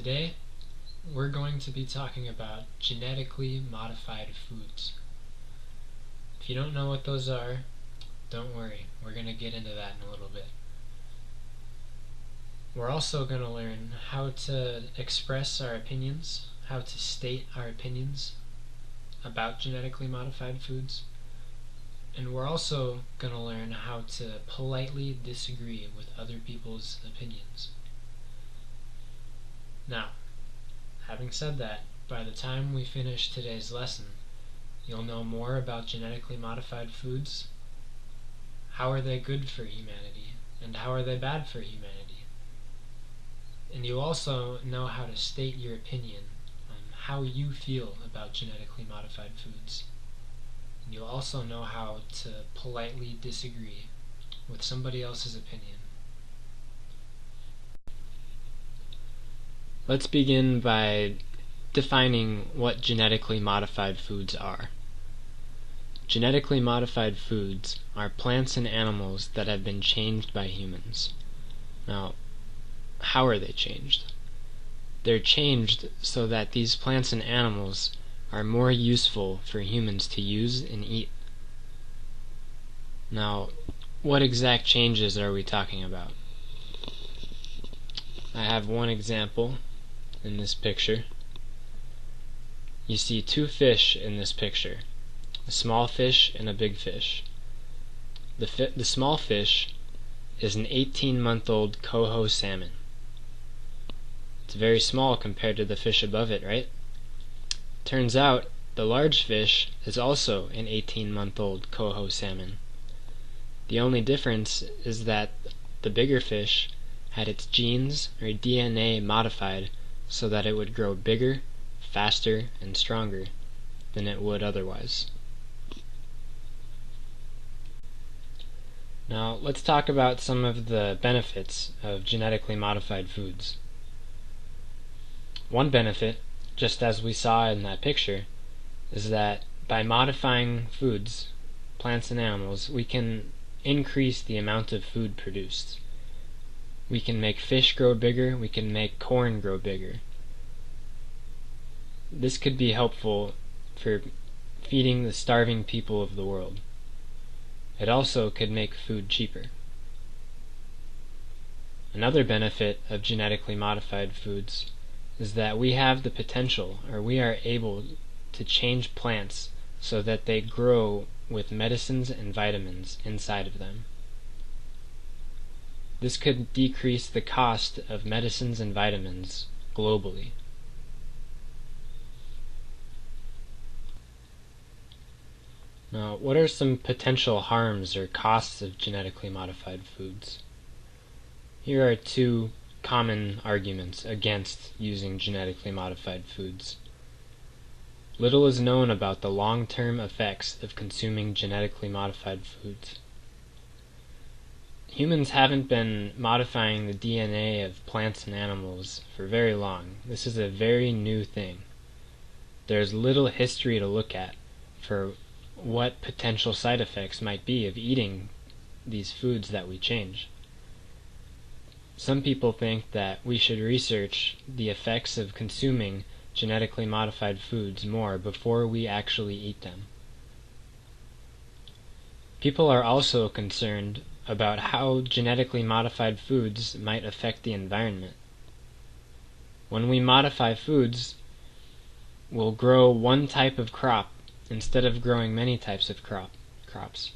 Today, we're going to be talking about genetically modified foods. If you don't know what those are, don't worry, we're going to get into that in a little bit. We're also going to learn how to express our opinions, how to state our opinions about genetically modified foods, and we're also going to learn how to politely disagree with other people's opinions. Now, having said that, by the time we finish today's lesson, you'll know more about genetically modified foods, how are they good for humanity, and how are they bad for humanity. And you'll also know how to state your opinion on how you feel about genetically modified foods. And you'll also know how to politely disagree with somebody else's opinion. Let's begin by defining what genetically modified foods are. Genetically modified foods are plants and animals that have been changed by humans. Now, how are they changed? They're changed so that these plants and animals are more useful for humans to use and eat. Now, what exact changes are we talking about? I have one example in this picture. You see two fish in this picture, a small fish and a big fish. The small fish is an 18-month-old coho salmon. It's very small compared to the fish above it, right? Turns out the large fish is also an 18-month-old coho salmon. The only difference is that the bigger fish had its genes or DNA modified so that it would grow bigger, faster, and stronger than it would otherwise. Now, let's talk about some of the benefits of genetically modified foods. One benefit, just as we saw in that picture, is that by modifying foods, plants and animals, we can increase the amount of food produced. We can make fish grow bigger, we can make corn grow bigger. This could be helpful for feeding the starving people of the world. It also could make food cheaper. Another benefit of genetically modified foods is that we have the potential, or we are able to change plants so that they grow with medicines and vitamins inside of them. This could decrease the cost of medicines and vitamins globally. Now, what are some potential harms or costs of genetically modified foods? Here are two common arguments against using genetically modified foods. Little is known about the long-term effects of consuming genetically modified foods. Humans haven't been modifying the DNA of plants and animals for very long. This is a very new thing. There's little history to look at for what potential side effects might be of eating these foods that we change. Some people think that we should research the effects of consuming genetically modified foods more before we actually eat them. People are also concerned about how genetically modified foods might affect the environment. When we modify foods, we'll grow one type of crop instead of growing many types of crops.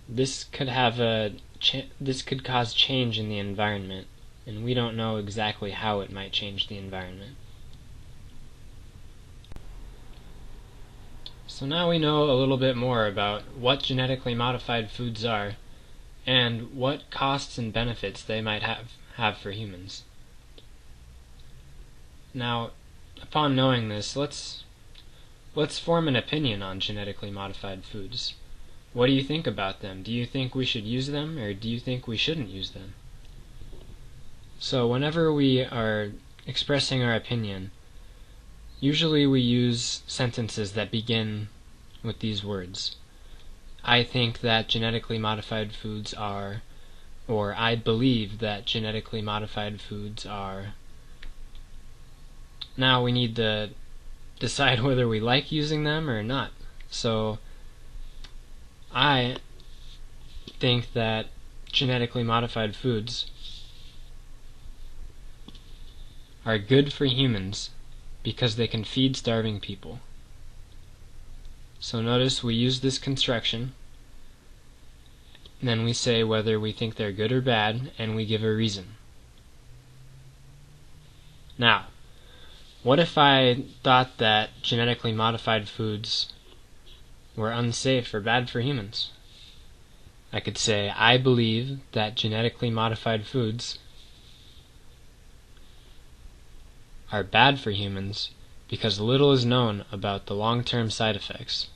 This could cause change in the environment, and we don't know exactly how it might change the environment. So now we know a little bit more about what genetically modified foods are and what costs and benefits they might have for humans. Now, upon knowing this, let's form an opinion on genetically modified foods. What do you think about them? Do you think we should use them, or do you think we shouldn't use them? So whenever we are expressing our opinion, usually we use sentences that begin with these words. I think that genetically modified foods are, or I believe that genetically modified foods are, Now we need to decide whether we like using them or not. So I think that genetically modified foods are good for humans because they can feed starving people. So notice we use this construction, and then we say whether we think they're good or bad, and we give a reason. Now, what if I thought that genetically modified foods were unsafe or bad for humans? I could say, I believe that genetically modified foods are bad for humans because little is known about the long-term side effects.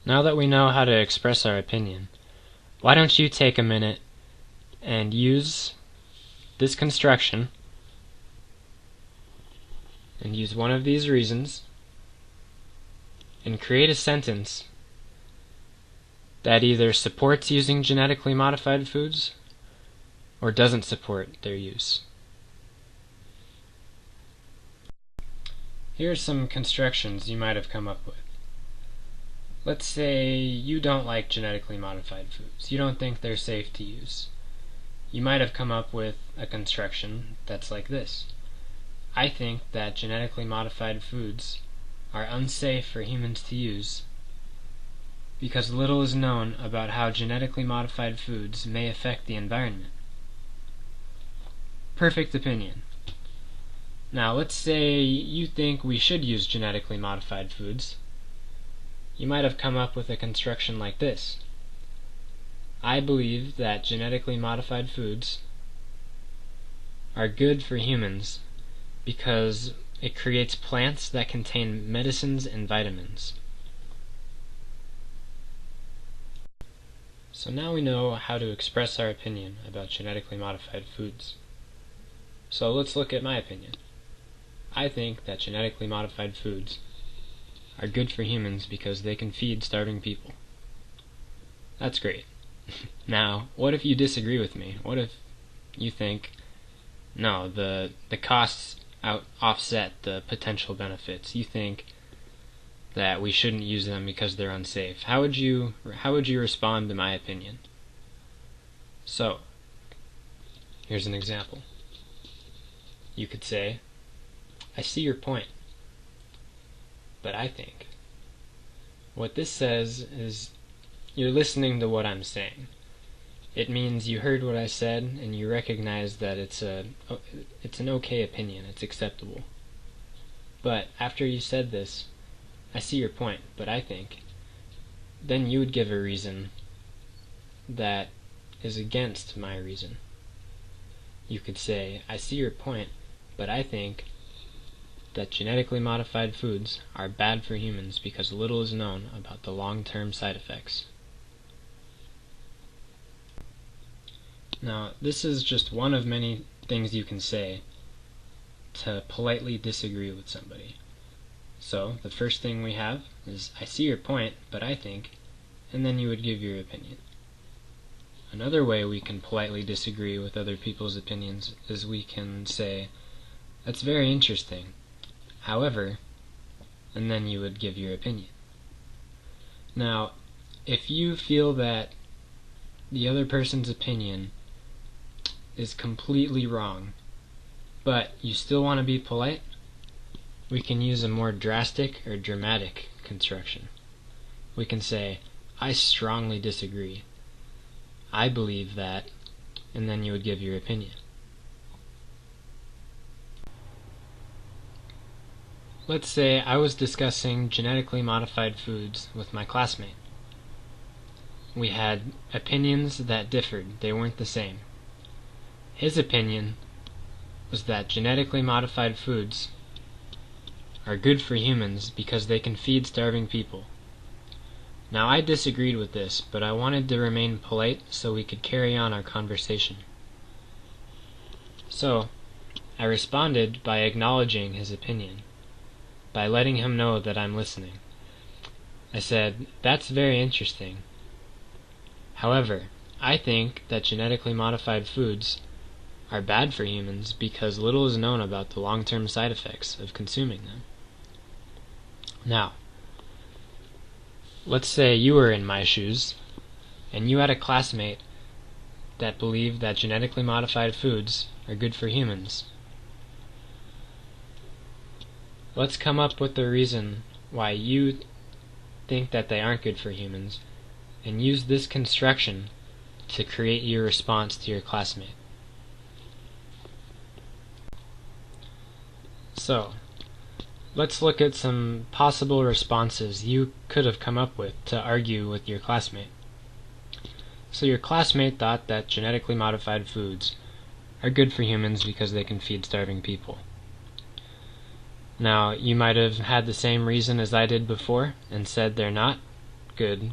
Now that we know how to express our opinion, why don't you take a minute and use this construction and use one of these reasons and create a sentence that either supports using genetically modified foods or doesn't support their use. Here are some constructions you might have come up with. Let's say you don't like genetically modified foods. You don't think they're safe to use. You might have come up with a construction that's like this. I think that genetically modified foods are unsafe for humans to use because little is known about how genetically modified foods may affect the environment. Perfect opinion. Now let's say you think we should use genetically modified foods. You might have come up with a construction like this. I believe that genetically modified foods are good for humans because it creates plants that contain medicines and vitamins. So now we know how to express our opinion about genetically modified foods. So let's look at my opinion. I think that genetically modified foods are good for humans because they can feed starving people. That's great. Now, what if you disagree with me? What if you think, no, the costs offset the potential benefits? You think that we shouldn't use them because they're unsafe. How would you respond to my opinion? So, here's an example. You could say, I see your point, but I think. What this says is you're listening to what I'm saying. It means you heard what I said and you recognize that it's an okay opinion, it's acceptable. But after you said this, I see your point, but I think, then you would give a reason that is against my reason. You could say, I see your point, but I think that genetically modified foods are bad for humans because little is known about the long-term side effects. Now, this is just one of many things you can say to politely disagree with somebody. So, the first thing we have is, I see your point, but I think, and then you would give your opinion. Another way we can politely disagree with other people's opinions is we can say, that's very interesting. However, and then you would give your opinion. Now, if you feel that the other person's opinion is completely wrong, but you still want to be polite, we can use a more drastic or dramatic construction. We can say, I strongly disagree. I believe that, and then you would give your opinion. Let's say I was discussing genetically modified foods with my classmate. We had opinions that differed. They weren't the same. His opinion was that genetically modified foods are good for humans because they can feed starving people. Now I disagreed with this, but I wanted to remain polite so we could carry on our conversation. So, I responded by acknowledging his opinion, by letting him know that I'm listening. I said, that's very interesting. However, I think that genetically modified foods are bad for humans because little is known about the long-term side effects of consuming them. Now, let's say you were in my shoes and you had a classmate that believed that genetically modified foods are good for humans. Let's come up with the reason why you think that they aren't good for humans and use this construction to create your response to your classmate. So, let's look at some possible responses you could have come up with to argue with your classmate. So your classmate thought that genetically modified foods are good for humans because they can feed starving people. Now, you might have had the same reason as I did before and said they're not good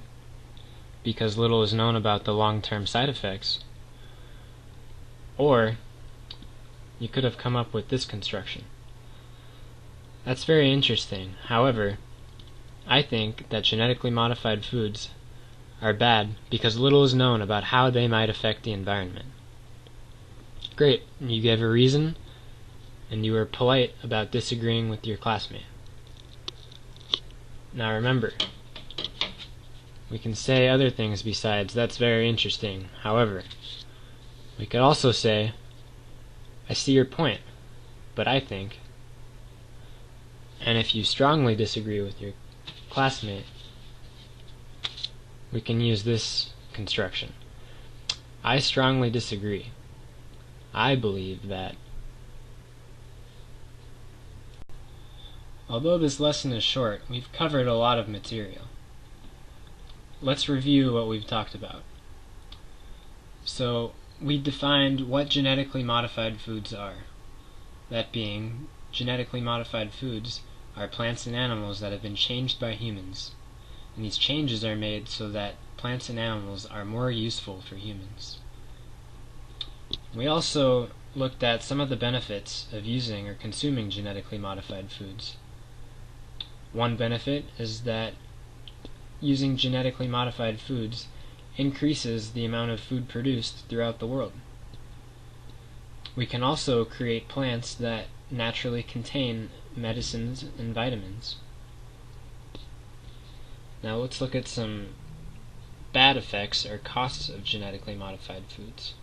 because little is known about the long-term side effects. Or you could have come up with this construction. That's very interesting. However, I think that genetically modified foods are bad because little is known about how they might affect the environment. Great, you gave a reason, and you were polite about disagreeing with your classmate. Now remember, we can say other things besides, "That's very interesting." However, we could also say, "I see your point, but I think..." And if you strongly disagree with your classmate, we can use this construction. I strongly disagree. I believe that... Although this lesson is short, we've covered a lot of material. Let's review what we've talked about. So, we defined what genetically modified foods are. That being, genetically modified foods are plants and animals that have been changed by humans. And these changes are made so that plants and animals are more useful for humans. We also looked at some of the benefits of using or consuming genetically modified foods. One benefit is that using genetically modified foods increases the amount of food produced throughout the world. We can also create plants that naturally contain medicines and vitamins. Now let's look at some bad effects or costs of genetically modified foods.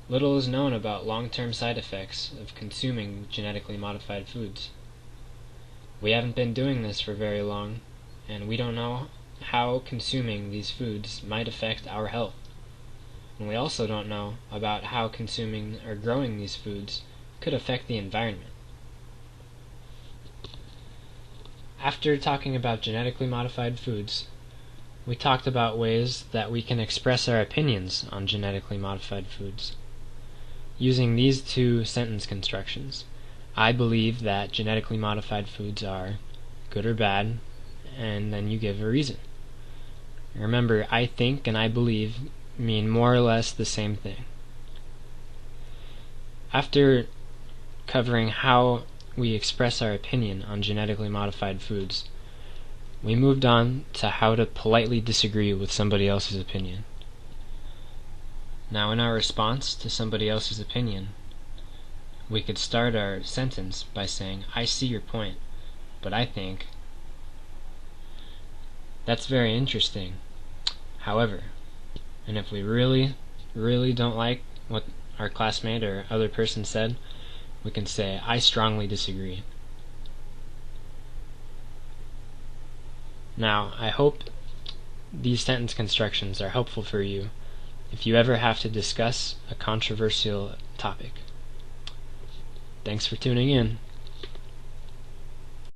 Little is known about long-term side effects of consuming genetically modified foods. We haven't been doing this for very long, and we don't know how consuming these foods might affect our health. And we also don't know about how consuming or growing these foods could affect the environment. After talking about genetically modified foods, we talked about ways that we can express our opinions on genetically modified foods. Using these two sentence constructions, I believe that genetically modified foods are good or bad, and then you give a reason. Remember, I think and I believe mean more or less the same thing. After covering how we express our opinion on genetically modified foods, we moved on to how to politely disagree with somebody else's opinion. Now, in our response to somebody else's opinion, we could start our sentence by saying, "I see your point, but I think..." That's very interesting. However, and if we really don't like what our classmate or other person said, we can say, "I strongly disagree." Now, I hope these sentence constructions are helpful for you if you ever have to discuss a controversial topic. Thanks for tuning in.